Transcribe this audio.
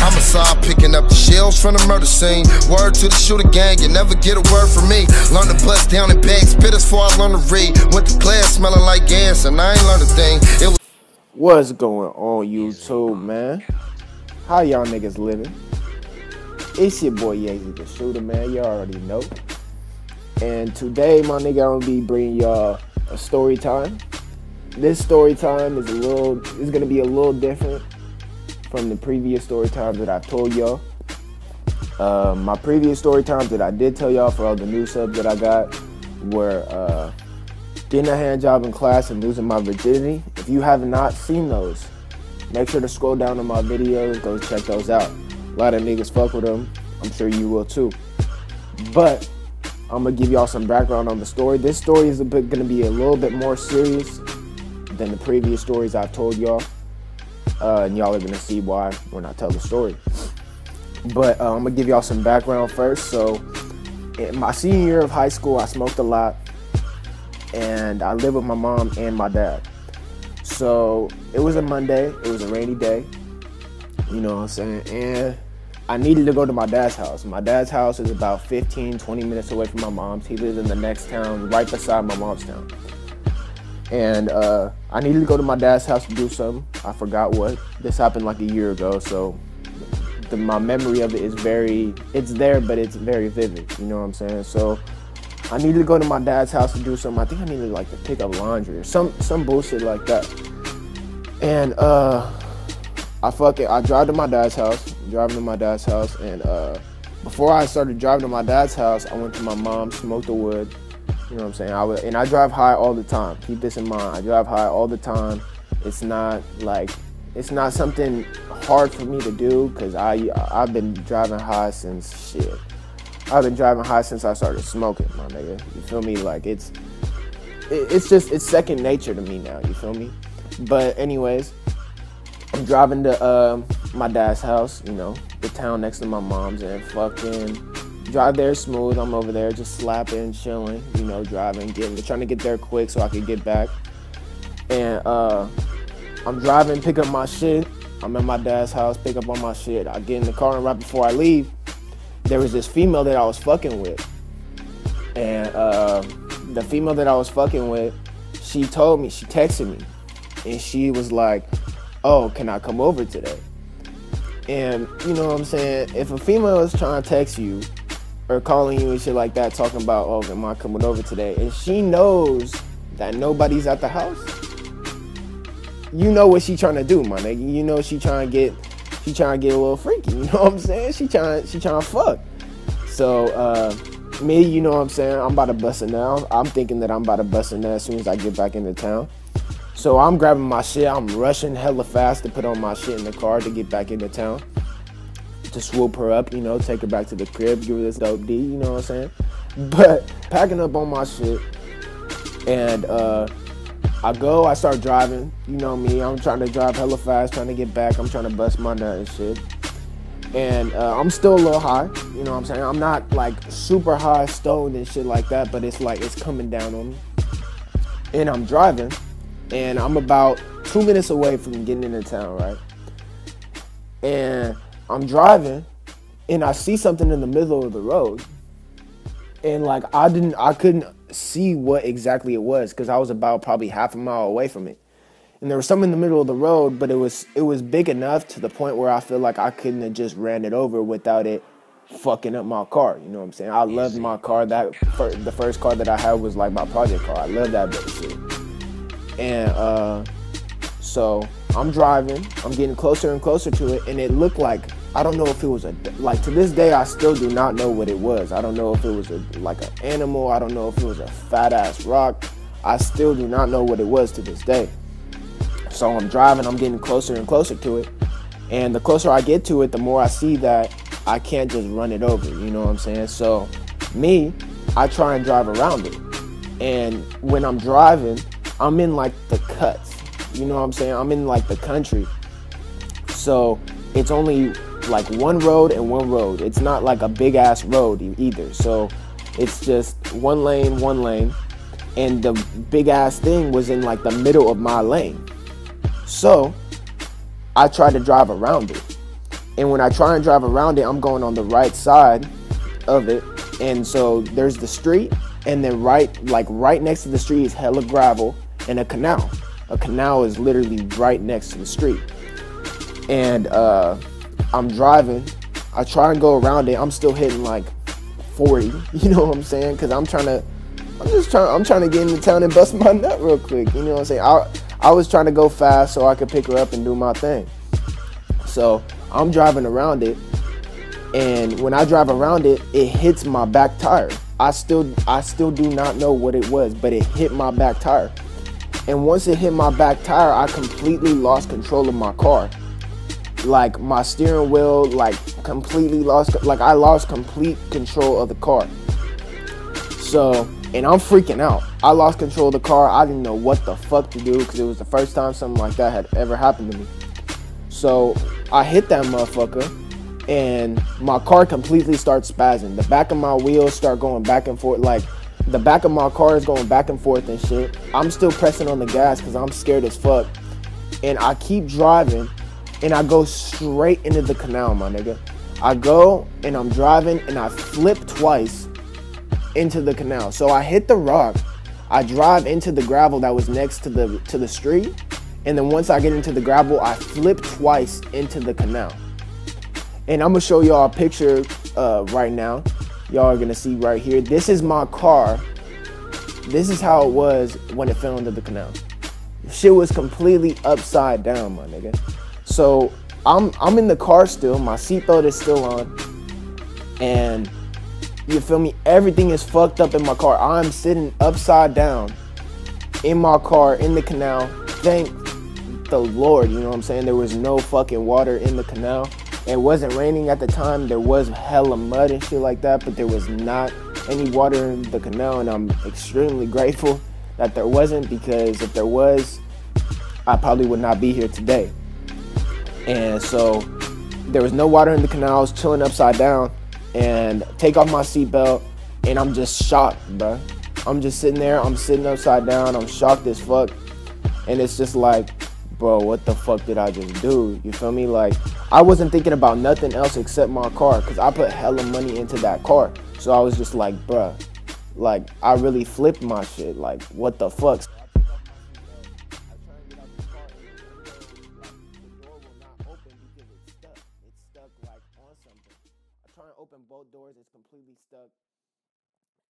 Homicide picking up the shells from the murder scene. Word to the shooter gang, you never get a word from me. Learn to bust down in bag spitters before I learn to read. Went to class smelling like gas and I ain't learned a thing. What's going on, YouTube, man? How y'all niggas living? It's your boy YayzyTheShoota, man. You already know. And today, my nigga, I'm gonna be bringing y'all a story time. This story time is gonna be a little different from the previous story times that I've told y'all. My previous story times that I did tell y'all for all the new subs that I got were getting a hand job in class and losing my virginity. If you have not seen those, make sure to scroll down on my videos, go check those out. A lot of niggas fuck with them. I'm sure you will too. But I'm gonna give y'all some background on the story. This story is gonna be a little bit more serious than the previous stories I've told y'all. And y'all are gonna see why when I tell the story. But I'm gonna give y'all some background first. So in my senior year of high school, I smoked a lot. And I lived with my mom and my dad. So it was a Monday, it was a rainy day, you know what I'm saying? And I needed to go to my dad's house. My dad's house is about 15-20 minutes away from my mom's. He lives in the next town, right beside my mom's town. And I needed to go to my dad's house to do something. I forgot what. This happened like a year ago, so my memory of it is it's there, but it's very vivid, you know what I'm saying? So I needed to go to my dad's house to do something. I think I needed like to pick up laundry or some bullshit like that. And I drive to my dad's house, and before I started driving to my dad's house, I went to my mom, smoked the wood. You know what I'm saying? I drive high all the time. Keep this in mind. I drive high all the time. It's not something hard for me to do because I've been driving high since shit. I've been driving high since I started smoking, my nigga. You feel me? Like it's second nature to me now. You feel me? But anyways, I'm driving to my dad's house, you know, the town next to my mom's, and fucking drive there smooth. I'm over there just slapping, chilling, you know, driving, trying to get there quick so I could get back. And I'm driving, pick up my shit. I'm at my dad's house, pick up all my shit. I get in the car, and right before I leave, there was this female that I was fucking with. And the female that I was fucking with, she texted me. And she was like, oh, can I come over today? And you know what I'm saying? If a female is trying to text you or calling you and shit like that, talking about, oh, am I coming over today? And she knows that nobody's at the house, you know what she trying to do, my nigga. You know she trying to get a little freaky, you know what I'm saying? She trying to fuck. So, me, you know what I'm saying? I'm about to bust it now. I'm thinking that I'm about to bust it now as soon as I get back into town. So I'm grabbing my shit. I'm rushing hella fast to put on my shit in the car to get back into town. To swoop her up, you know, take her back to the crib, give her this dope D, you know what I'm saying? But packing up on my shit, and I start driving, you know me, I'm trying to drive hella fast, trying to get back, I'm trying to bust my nut and shit. And I'm still a little high, you know what I'm saying? I'm not like super high, stoned and shit like that, but it's like, it's coming down on me. And I'm driving, and I'm about 2 minutes away from getting into town, right? And I'm driving, and I see something in the middle of the road. And like, I couldn't see what exactly it was because I was about probably half a mile away from it. And there was something in the middle of the road, but it was big enough to the point where I feel like I couldn't have just ran it over without it fucking up my car. You know what I'm saying? I loved my car. The first car that I had was like my project car. I love that bitch shit. And so I'm driving. I'm getting closer and closer to it, and it looked like, I don't know if it was to this day, I still do not know what it was. I don't know if it was like an animal. I don't know if it was a fat ass rock. I still do not know what it was to this day. So I'm driving, I'm getting closer and closer to it. And the closer I get to it, the more I see that I can't just run it over, you know what I'm saying? So I try and drive around it. And when I'm driving, I'm in like the cuts, you know what I'm saying? I'm in like the country. So it's only like one road and one road. It's not like a big ass road either. So it's just one lane. And the big ass thing was in like the middle of my lane. So I tried to drive around it. And when I try and drive around it, I'm going on the right side of it. And so there's the street, and then right next to the street is hella gravel and a canal. A canal is literally right next to the street. And I'm driving. I try and go around it. I'm still hitting like 40. You know what I'm saying? Because I'm trying to get into town and bust my nut real quick. You know what I'm saying? I was trying to go fast so I could pick her up and do my thing. So I'm driving around it, and when I drive around it, it hits my back tire. I still do not know what it was, but it hit my back tire. And once it hit my back tire, I completely lost control of my car. Like my steering wheel, like completely lost, like I lost complete control of the car. So, and I'm freaking out. I lost control of the car. I didn't know what the fuck to do because it was the first time something like that had ever happened to me. So I hit that motherfucker, and my car completely starts spazzing. The back of my wheels start going back and forth. Like the back of my car is going back and forth and shit. I'm still pressing on the gas because I'm scared as fuck. And I keep driving, and I go straight into the canal, my nigga. I go and I'm driving, and I flip twice into the canal. So I hit the rock. I drive into the gravel that was next to the street. And then once I get into the gravel, I flip twice into the canal. And I'm gonna show y'all a picture right now. Y'all are gonna see right here. This is my car. This is how it was when it fell into the canal. Shit was completely upside down, my nigga. So I'm in the car still. My seatbelt is still on. And you feel me? Everything is fucked up in my car. I'm sitting upside down in my car in the canal. Thank the Lord, you know what I'm saying? There was no fucking water in the canal. It wasn't raining at the time. There was hella mud and shit like that, but there was not any water in the canal, and I'm extremely grateful that there wasn't, because if there was, I probably would not be here today. And so there was no water in the canal. I was chilling upside down, and take off my seatbelt, and I'm just shocked, bro. I'm just sitting there. I'm sitting upside down. I'm shocked as fuck, and it's just like, bro, what the fuck did I just do? You feel me? Like, I wasn't thinking about nothing else except my car, because I put hella money into that car. So I was just like, bruh, like, I really flipped my shit. Like, what the fuck? So I took off my seatbelt. I try and get out the car, and the door will not open because it's stuck. It's stuck, like, on something. I try and open both doors. It's completely stuck.